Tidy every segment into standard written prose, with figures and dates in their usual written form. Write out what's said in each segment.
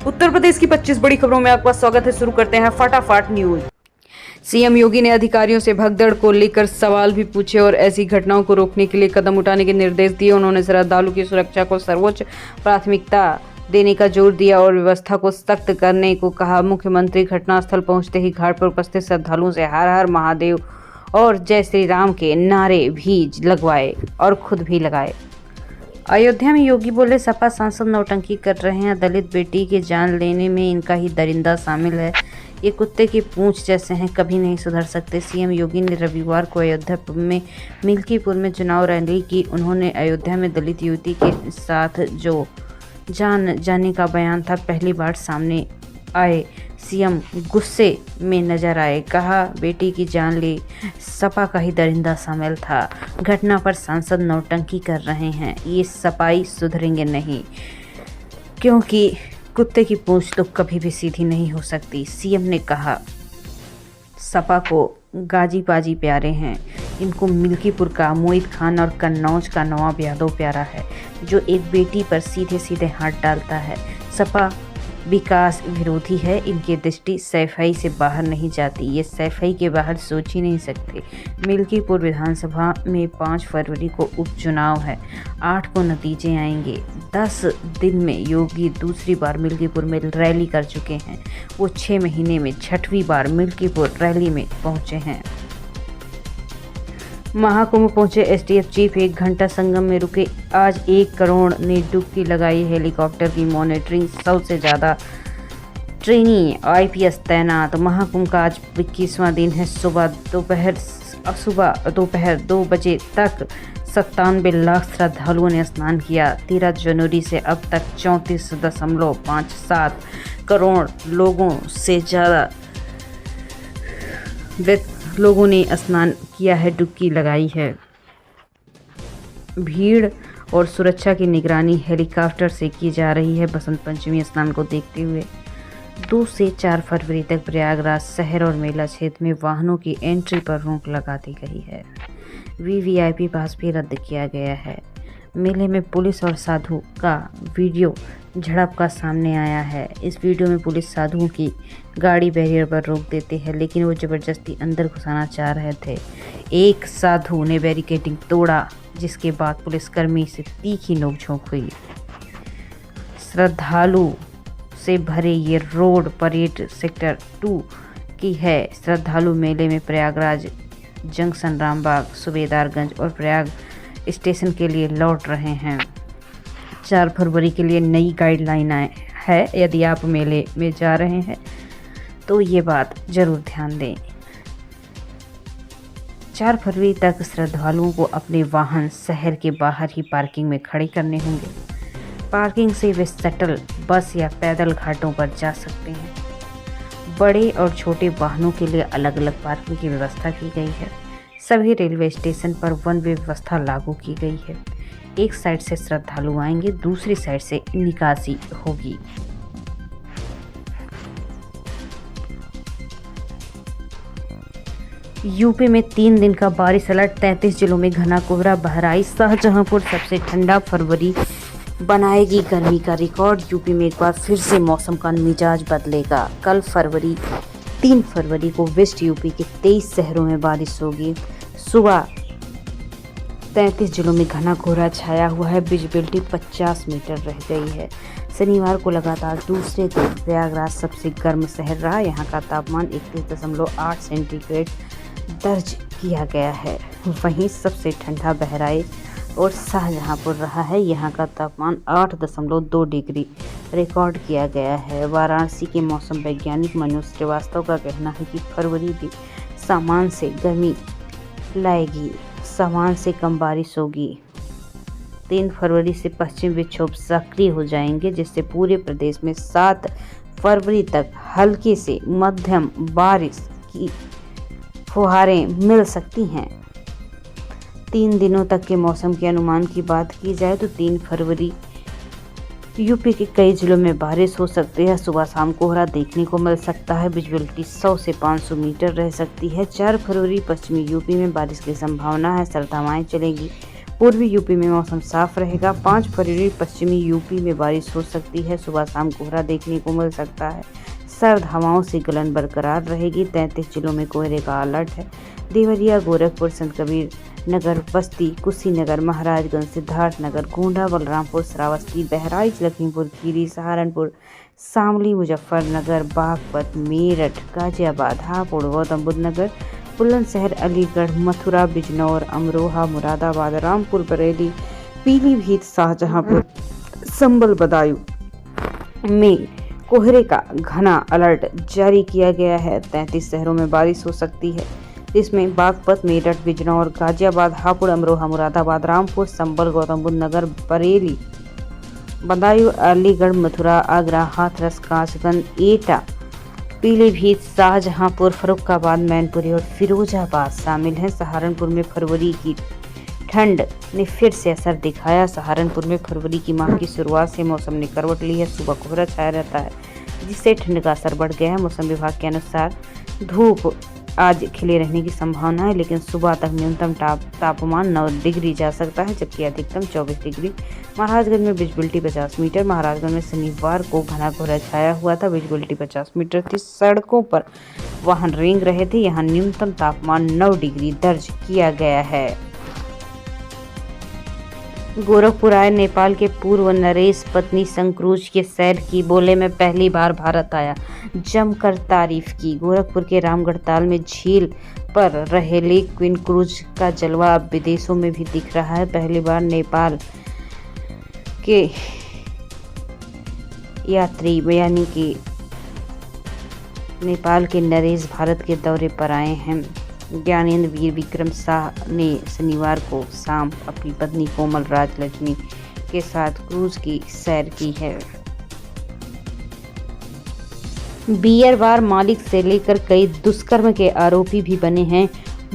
उत्तर प्रदेश की 25 बड़ी खबरों में आपका स्वागत है। शुरू करते हैं फटाफट न्यूज। सीएम योगी ने अधिकारियों से भगदड़ को लेकर सवाल भी पूछे और ऐसी घटनाओं को रोकने के लिए कदम उठाने के निर्देश दिए। उन्होंने श्रद्धालु की सुरक्षा को सर्वोच्च प्राथमिकता देने का जोर दिया और व्यवस्था को सख्त करने को कहा। मुख्यमंत्री घटनास्थल पहुंचते ही घाट पर उपस्थित श्रद्धालुओं से हर हर महादेव और जय श्री राम के नारे भी लगवाए और खुद भी लगाए। अयोध्या में योगी बोले, सपा सांसद नौटंकी कर रहे हैं, दलित बेटी की जान लेने में इनका ही दरिंदा शामिल है, ये कुत्ते की पूंछ जैसे हैं, कभी नहीं सुधर सकते। सीएम योगी ने रविवार को अयोध्या में मिल्कीपुर में चुनाव रैली की। उन्होंने अयोध्या में दलित युवती के साथ जो जान जाने का बयान था, पहली बार सामने आए। सीएम गुस्से में नजर आए, कहा बेटी की जान ली, सपा का ही दरिंदा शामिल था। घटना पर सांसद नौटंकी कर रहे हैं, ये सपाई सुधरेंगे नहीं, क्योंकि कुत्ते की पूंछ तो कभी भी सीधी नहीं हो सकती। सीएम ने कहा सपा को गाजी बाजी प्यारे हैं, इनको मिल्कीपुर का मोहित खान और कन्नौज का नवाब यादव प्यारा है, जो एक बेटी पर सीधे सीधे हाथ डालता है। सपा विकास विरोधी है, इनकी दृष्टि सफाई से बाहर नहीं जाती, ये सफाई के बाहर सोच ही नहीं सकते। मिल्कीपुर विधानसभा में 5 फरवरी को उपचुनाव है, 8 को नतीजे आएंगे। 10 दिन में योगी दूसरी बार मिल्कीपुर में रैली कर चुके हैं। वो 6 महीने में 6वीं बार मिल्कीपुर रैली में पहुंचे हैं। महाकुंभ पहुंचे एसटीएफ चीफ, 1 घंटा संगम में रुके। आज 1 करोड़ ने डुबकी लगाई। हेलीकॉप्टर की मॉनिटरिंग, 100 से ज़्यादा ट्रेनी आईपीएस तैनात। महाकुंभ का आज 21वां दिन है। सुबह दोपहर 2 बजे तक 97 लाख श्रद्धालुओं ने स्नान किया। 13 जनवरी से अब तक 34.57 करोड़ लोगों से ज़्यादा लोगों ने स्नान किया है, डुबकी लगाई है। भीड़ और सुरक्षा की निगरानी हेलीकॉप्टर से की जा रही है। बसंत पंचमी स्नान को देखते हुए 2 से 4 फरवरी तक प्रयागराज शहर और मेला क्षेत्र में वाहनों की एंट्री पर रोक लगा दी गई है। वीवीआईपी पास भी रद्द किया गया है। मेले में पुलिस और साधु का वीडियो झड़प का सामने आया है। इस वीडियो में पुलिस साधुओं की गाड़ी बैरियर पर रोक देते हैं, लेकिन वो जबरदस्ती अंदर घुसाना चाह रहे थे। एक साधु ने बैरिकेडिंग तोड़ा, जिसके बाद पुलिसकर्मी से तीखी नोकझोंक हुई। श्रद्धालु से भरे ये रोड परेड सेक्टर 2 की है। श्रद्धालु मेले में प्रयागराज जंक्शन, रामबाग, सुबेदारगंज और प्रयाग स्टेशन के लिए लौट रहे हैं। 4 फरवरी के लिए नई गाइडलाइन है। यदि आप मेले में जा रहे हैं तो ये बात जरूर ध्यान दें। 4 फरवरी तक श्रद्धालुओं को अपने वाहन शहर के बाहर ही पार्किंग में खड़े करने होंगे। पार्किंग से वे शटल, बस या पैदल घाटों पर जा सकते हैं। बड़े और छोटे वाहनों के लिए अलग अलग पार्किंग की व्यवस्था की गई है। सभी रेलवे स्टेशन पर वन वे व्यवस्था लागू की गई है। एक साइड से श्रद्धालु आएंगे, दूसरी साइड से निकासी होगी। यूपी में 3 दिन का बारिश अलर्ट, 33 जिलों में घना कोहरा। बहराइच, शाहजहांपुर सबसे ठंडा फरवरी बनाएगी गर्मी का रिकॉर्ड। यूपी में एक बार फिर से मौसम का मिजाज बदलेगा। कल 3 फरवरी को वेस्ट यूपी के 23 शहरों में बारिश होगी। सुबह 33 जिलों में घना कोहरा छाया हुआ है। विजिबिलिटी 50 मीटर रह गई है। शनिवार को लगातार दूसरे दिन प्रयागराज सबसे गर्म शहर रहा। यहाँ का तापमान 31.8 सेंटीग्रेड दर्ज किया गया है। वहीं सबसे ठंडा बहराइच और शाहजहांपुर रहा है। यहाँ का तापमान 8.2 डिग्री रिकॉर्ड किया गया है। वाराणसी के मौसम वैज्ञानिक मनोज श्रीवास्तव का कहना है कि फरवरी भी सामान्य से गर्मी लाएगी, सामान्य से कम बारिश होगी। 3 फरवरी से पश्चिम विक्षोभ सक्रिय हो जाएंगे, जिससे पूरे प्रदेश में 7 फरवरी तक हल्की से मध्यम बारिश की फुहारें मिल सकती हैं। 3 दिनों तक के मौसम के अनुमान की बात की जाए तो 3 फरवरी यूपी के कई जिलों में बारिश हो सकती है। सुबह शाम कोहरा देखने को मिल सकता है। विजिबिलिटी 100 से 500 मीटर रह सकती है। 4 फरवरी पश्चिमी यूपी में बारिश की संभावना है। सर्द हवाएं चलेगी। पूर्वी यूपी में मौसम साफ रहेगा। 5 फरवरी पश्चिमी यूपी में बारिश हो सकती है। सुबह शाम कोहरा देखने को मिल सकता है। सर्द हवाओं से गलन बरकरार रहेगी। 33 जिलों में कोहरे का अलर्ट है। देवरिया, गोरखपुर, संत कबीर नगर, बस्ती, कुशीनगर, महाराजगंज, सिद्धार्थनगर, गोंडा, बलरामपुर, श्रावस्ती, बहराइच, लखीमपुर खीरी, सहारनपुर, शामली, मुजफ्फरनगर, बागपत, मेरठ, गाजियाबाद, हापुड़, गौतम बुद्ध नगर, बुलंदशहर, अलीगढ़, मथुरा, बिजनौर, अमरोहा, मुरादाबाद, रामपुर, बरेली, पीलीभीत, शाहजहांपुर, संबल, बदायूं में कोहरे का घना अलर्ट जारी किया गया है। 33 शहरों में बारिश हो सकती है। इसमें बागपत, मेरठ, बिजनौर, गाजियाबाद, हापुड़, अमरोहा, मुरादाबाद, रामपुर, संबल, गौतम बुद्ध नगर, बरेली, बदायूं, अलीगढ़, मथुरा, आगरा, हाथरस, कासगंज, एटा, पीलीभीत, शाहजहांपुर, फर्रुखाबाद, मैनपुरी और फिरोजाबाद शामिल हैं। सहारनपुर में फरवरी की ठंड ने फिर से असर दिखाया। सहारनपुर में फरवरी की माह की शुरुआत से मौसम ने करवट ली है। सुबह कोहरा छाया रहता है, जिससे ठंड का असर बढ़ गया है। मौसम विभाग के अनुसार धूप आज खिले रहने की संभावना है, लेकिन सुबह तक न्यूनतम तापमान 9 डिग्री जा सकता है, जबकि अधिकतम 24 डिग्री। महाराजगंज में विजिबिलिटी 50 मीटर। महाराजगंज में शनिवार को घना कोहरा छाया हुआ था। विजिबिलिटी 50 मीटर थी। सड़कों पर वाहन रेंग रहे थे। यहाँ न्यूनतम तापमान 9 डिग्री दर्ज किया गया है। गोरखपुर आए नेपाल के पूर्व नरेश पत्नी संग क्रूज के सैर की। बोले मैं पहली बार भारत आया, जमकर तारीफ की। गोरखपुर के रामगढ़ताल में झील पर रहेली क्वीन क्रूज का जलवा अब विदेशों में भी दिख रहा है। पहली बार नेपाल के यात्री यानी कि नेपाल के नरेश भारत के दौरे पर आए हैं। ज्ञानेंद्र वीर विक्रम शाह ने शनिवार को शाम अपनी पत्नी कोमल राजलक्ष्मी के साथ क्रूज की सैर की है। बियर बार मालिक से लेकर कई दुष्कर्म के आरोपी भी बने हैं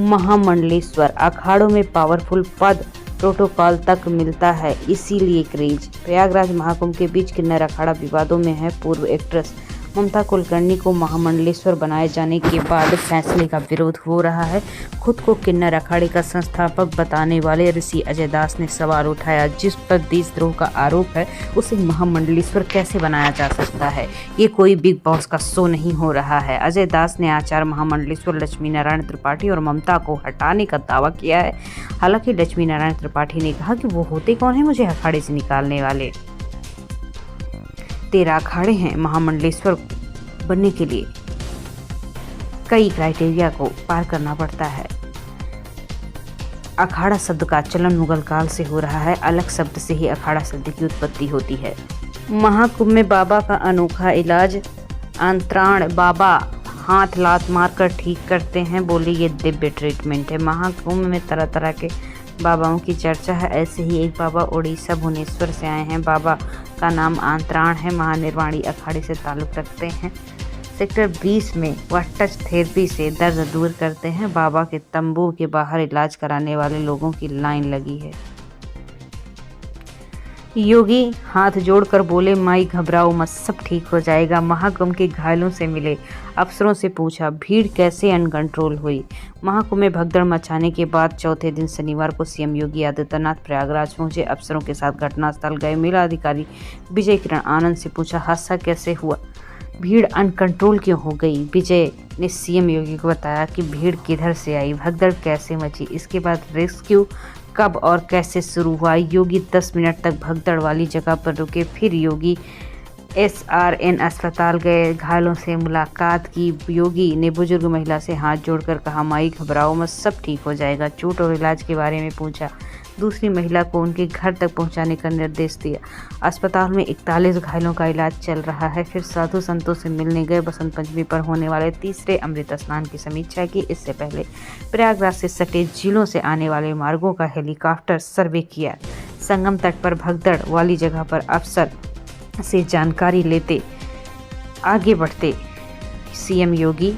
महामंडलेश्वर। अखाड़ों में पावरफुल पद प्रोटोकॉल तक मिलता है, इसीलिए क्रेज। प्रयागराज महाकुंभ के बीच किन्नर अखाड़ा विवादों में है। पूर्व एक्ट्रेस ममता कुलकर्णी को महामंडलेश्वर बनाए जाने के बाद फैसले का विरोध हो रहा है। खुद को किन्नर अखाड़े का संस्थापक बताने वाले ऋषि अजय दास ने सवाल उठाया। जिस पर देशद्रोह का आरोप है, उसे महामंडलेश्वर कैसे बनाया जा सकता है? ये कोई बिग बॉस का शो नहीं हो रहा है। अजय दास ने आचार्य महामंडलेश्वर लक्ष्मी नारायण त्रिपाठी और ममता को हटाने का दावा किया है। हालांकि लक्ष्मी नारायण त्रिपाठी ने कहा कि वो होते कौन है मुझे अखाड़े से निकालने वाले। 13 अखाड़े हैं। महामंडलेश्वर बनने के लिए कई क्राइटेरिया को पार करना पड़ता है। अखाड़ा शब्द का चलन मुगल काल से हो रहा है। अलग शब्द से ही अखाड़ा शब्द की उत्पत्ति होती है। महाकुंभ में बाबा का अनोखा इलाज। अंतराण बाबा हाथ लात मारकर ठीक करते हैं। बोले ये दिव्य ट्रीटमेंट है। महाकुंभ में तरह तरह के बाबाओं की चर्चा है। ऐसे ही एक बाबा उड़ीसा भुवनेश्वर से आए हैं। बाबा का नाम अंतराण है। महानिर्वाणी अखाड़े से ताल्लुक़ रखते हैं। सेक्टर 20 में वह टच थेरेपी से दर्द दूर करते हैं। बाबा के तंबू के बाहर इलाज कराने वाले लोगों की लाइन लगी है। योगी हाथ जोड़कर बोले माई घबराओ मत, सब ठीक हो जाएगा। महाकुंभ के घायलों से मिले, अफसरों से पूछा भीड़ कैसे अनकंट्रोल हुई। महाकुंभ में भगदड़ मचाने के बाद चौथे दिन शनिवार को सीएम योगी आदित्यनाथ प्रयागराज पहुंचे। अफसरों के साथ घटनास्थल गए। मेला अधिकारी विजय किरण आनंद से पूछा हादसा कैसे हुआ, भीड़ अनकंट्रोल क्यों हो गई। विजय ने सीएम योगी को बताया कि भीड़ किधर से आई, भगदड़ कैसे मची। इसके बाद रेस्क्यू कब और कैसे शुरू हुआ। योगी 10 मिनट तक भगदड़ वाली जगह पर रुके। फिर योगी SRN अस्पताल गए, घायलों से मुलाकात की। योगी ने बुजुर्ग महिला से हाथ जोड़कर कहा माई घबराओ मत, सब ठीक हो जाएगा। चोट और इलाज के बारे में पूछा। दूसरी महिला को उनके घर तक पहुंचाने का निर्देश दिया। अस्पताल में 41 घायलों का इलाज चल रहा है। फिर साधु संतों से मिलने गए। बसंत पंचमी पर होने वाले तीसरे अमृत स्नान की समीक्षा की। इससे पहले प्रयागराज से सटे जिलों से आने वाले मार्गों का हेलीकॉप्टर सर्वे किया। संगम तट पर भगदड़ वाली जगह पर अफसर से जानकारी लेते आगे बढ़ते सीएम योगी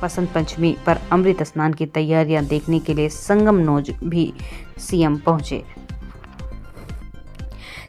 बसंत पंचमी पर अमृत स्नान की तैयारियां देखने के लिए संगम नोज भी सीएम पहुंचे।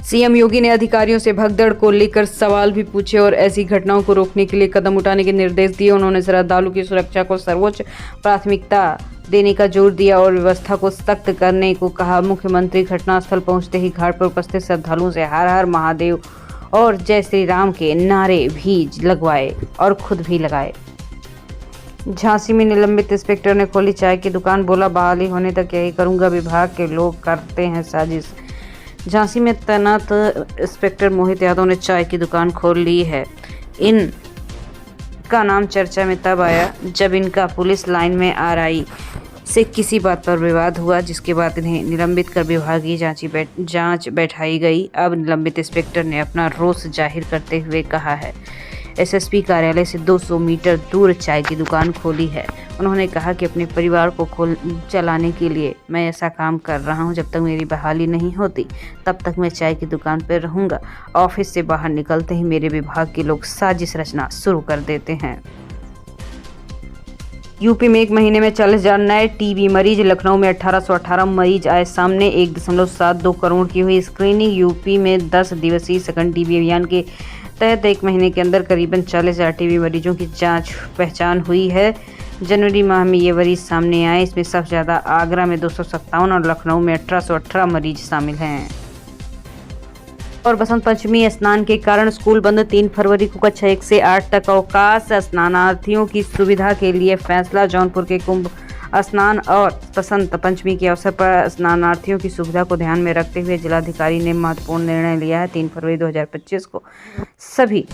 सीएम योगी ने अधिकारियों से भगदड़ को लेकर सवाल भी पूछे और ऐसी घटनाओं को रोकने के लिए कदम उठाने के निर्देश दिए। उन्होंने श्रद्धालु की सुरक्षा को सर्वोच्च प्राथमिकता देने का जोर दिया और व्यवस्था को सख्त करने को कहा। मुख्यमंत्री घटनास्थल पहुंचते ही घाट पर उपस्थित श्रद्धालुओं से हर हर महादेव और जय श्री राम के नारे भी लगवाए और खुद भी लगाए। झांसी में निलंबित इंस्पेक्टर ने खोली चाय की दुकान, बोला बहाली होने तक यही करूंगा, विभाग के लोग करते हैं साजिश। झांसी में तैनात इंस्पेक्टर मोहित यादव ने चाय की दुकान खोल ली है। इनका नाम चर्चा में तब आया जब इनका पुलिस लाइन में आरआई से किसी बात पर विवाद हुआ, जिसके बाद इन्हें निलंबित कर विभागीय जांच बैठाई गई। अब निलंबित इंस्पेक्टर ने अपना रोष जाहिर करते हुए कहा है एसएसपी कार्यालय से 200 मीटर दूर चाय की दुकान खोली है। उन्होंने कहा कि अपने परिवार को चलाने के लिए मैं ऐसा काम कर रहा हूं। जब तक मेरी बहाली नहीं होती तब तक मैं चाय की दुकान पर रहूंगा। ऑफिस से बाहर निकलते ही मेरे विभाग के लोग साजिश रचना शुरू कर देते हैं। यूपी में एक महीने में 40,000 नए टीबी मरीज, लखनऊ में 1818 मरीज आए सामने। 1.72 करोड़ की हुई स्क्रीनिंग। यूपी में 10 दिवसीय सघन टीबी अभियान के तहत एक महीने के अंदर करीबन 40,000 टीबी मरीजों की पहचान हुई है। जनवरी माह में ये मरीज सामने आए। इसमें सबसे ज़्यादा आगरा में 257 और लखनऊ में 1818 मरीज शामिल हैं। और बसंत पंचमी स्नान के कारण स्कूल बंद। 3 फरवरी को कक्षा 1 से 8 तक अवकाश। स्नानार्थियों की सुविधा के लिए फैसला। जौनपुर के कुंभ स्नान और बसंत पंचमी के अवसर पर स्नानार्थियों की सुविधा को ध्यान में रखते हुए जिलाधिकारी ने महत्वपूर्ण निर्णय लिया है। 3 फरवरी 2025 को सभी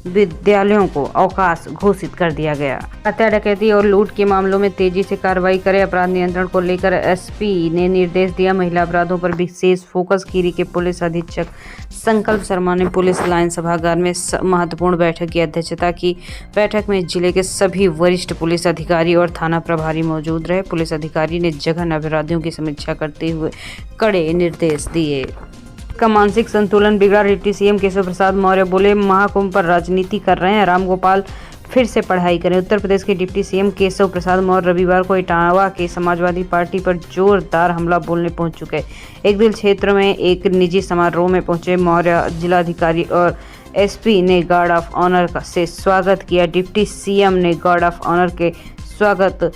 विद्यालयों को अवकाश घोषित कर दिया गया। हत्या, डकैती और लूट के मामलों में तेजी से कार्रवाई करें। अपराध नियंत्रण को लेकर एसपी ने निर्देश दिया। महिला अपराधों पर विशेष फोकस। खीरी के पुलिस अधीक्षक संकल्प शर्मा ने पुलिस लाइन सभागार में महत्वपूर्ण बैठक की अध्यक्षता की। बैठक में जिले के सभी वरिष्ठ पुलिस अधिकारी और थाना प्रभारी मौजूद रहे। पुलिस अधिकारी ने जघन्य अपराधियों की समीक्षा करते हुए कड़े निर्देश दिए। का मानसिक संतुलन बिगड़ा। डिप्टी सीएम केशव प्रसाद मौर्य बोले महाकुंभ पर राजनीति कर रहे हैं, रामगोपाल फिर से पढ़ाई करें। उत्तर प्रदेश के डिप्टी सीएम केशव प्रसाद मौर्य रविवार को इटावा के समाजवादी पार्टी पर जोरदार हमला बोलने पहुंच चुके। एक दिल क्षेत्र में एक निजी समारोह में पहुंचे मौर्य जिलाधिकारी और एसपी ने गार्ड ऑफ ऑनर से स्वागत किया। डिप्टी सीएम ने गार्ड ऑफ ऑनर के स्वागत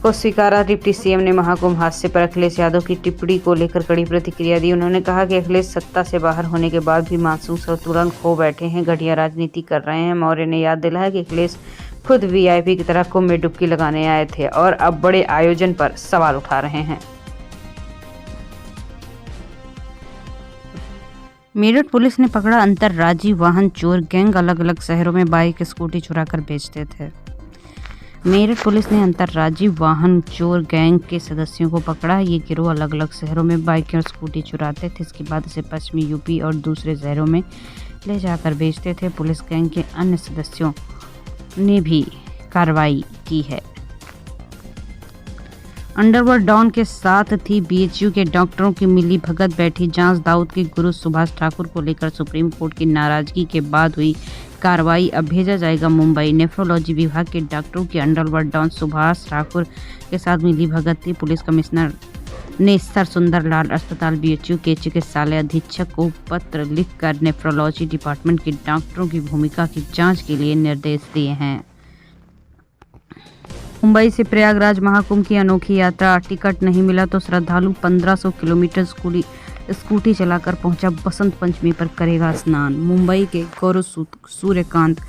को स्वीकारा। डिप्टी सीएम ने महाकुंभ हादसे पर अखिलेश यादव की टिप्पणी को लेकर कड़ी प्रतिक्रिया दी। उन्होंने कहा कि अखिलेश सत्ता से बाहर होने के बाद भी मानसिक संतुलन खो बैठे हैं, घटिया राजनीति कर रहे हैं। मौर्य ने याद दिलाया कि अखिलेश खुद वीआईपी की तरह कुंभ में डुबकी लगाने आए थे और अब बड़े आयोजन पर सवाल उठा रहे हैं। मेरठ पुलिस ने पकड़ा अंतर्राज्यीय वाहन चोर गैंग। अलग अलग शहरों में बाइक स्कूटी चुराकर बेचते थे। मेरठ पुलिस ने अंतर्राज्यीय वाहन चोर गैंग के सदस्यों को पकड़ा। ये गिरोह अलग अलग शहरों में बाइक और स्कूटी चुराते थे। इसके बाद इसे पश्चिमी यूपी और दूसरे शहरों में ले जाकर बेचते थे। पुलिस गैंग के अन्य सदस्यों ने भी कार्रवाई की है। अंडरवर्ल्ड डॉन के साथ थी बीएचयू के डॉक्टरों की मिली भगत। बैठी जांच। दाऊद के गुरु सुभाष ठाकुर को लेकर सुप्रीम कोर्ट की नाराजगी के बाद हुई कार्रवाई। अब भेजा जाएगा मुंबई। नेफ्रोलॉजी विभाग के डॉक्टरों की अंडरवर्ल्ड डॉन सुभाष ठाकुर के साथ मिली भगत थी। पुलिस कमिश्नर ने सर सुंदर लाल अस्पताल बीएचयू के चिकित्सालय अधीक्षक को पत्र लिखकर नेफ्रोलॉजी डिपार्टमेंट के डॉक्टरों की भूमिका की जांच के लिए निर्देश दिए हैं। मुंबई से प्रयागराज महाकुंभ की अनोखी यात्रा। टिकट नहीं मिला तो श्रद्धालु 1500 किलोमीटर स्कूटी चलाकर पहुंचा। बसंत पंचमी पर करेगा स्नान। मुंबई के गौरव सूर्यकांत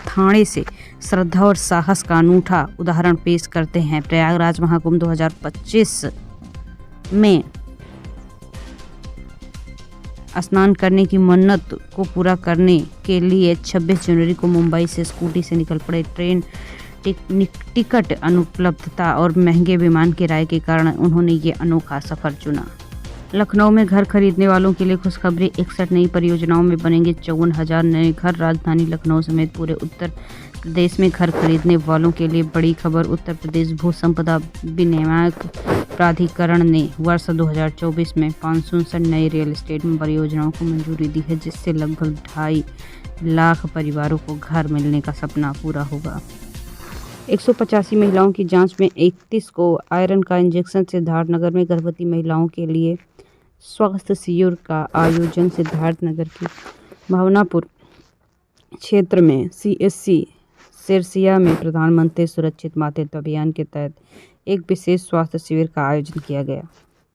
थाने से श्रद्धा और साहस का अनूठा उदाहरण पेश करते हैं। प्रयागराज महाकुंभ 2025 में स्नान करने की मन्नत को पूरा करने के लिए 26 जनवरी को मुंबई से स्कूटी से निकल पड़े। ट्रेन टिकट अनुपलब्धता और महंगे विमान किराए के कारण उन्होंने ये अनोखा सफर चुना। लखनऊ में घर खरीदने वालों के लिए खुशखबरी। 61 नई परियोजनाओं में बनेंगे 54,000 नए घर। राजधानी लखनऊ समेत पूरे उत्तर प्रदेश में घर खरीदने वालों के लिए बड़ी खबर। उत्तर प्रदेश भू संपदा विनियामक प्राधिकरण ने वर्ष 2024 में 559 नए रियल एस्टेट परियोजनाओं को मंजूरी दी है, जिससे लगभग 2.5 लाख परिवारों को घर मिलने का सपना पूरा होगा। 185 महिलाओं की जांच में 31 को आयरन का इंजेक्शन। सिद्धार्थनगर में गर्भवती महिलाओं के लिए स्वास्थ्य शिविर का आयोजन। सिद्धार्थनगर की भावनापुर क्षेत्र में सीएससी सिरसिया में प्रधानमंत्री सुरक्षित मातृत्व अभियान के तहत एक विशेष स्वास्थ्य शिविर का आयोजन किया गया।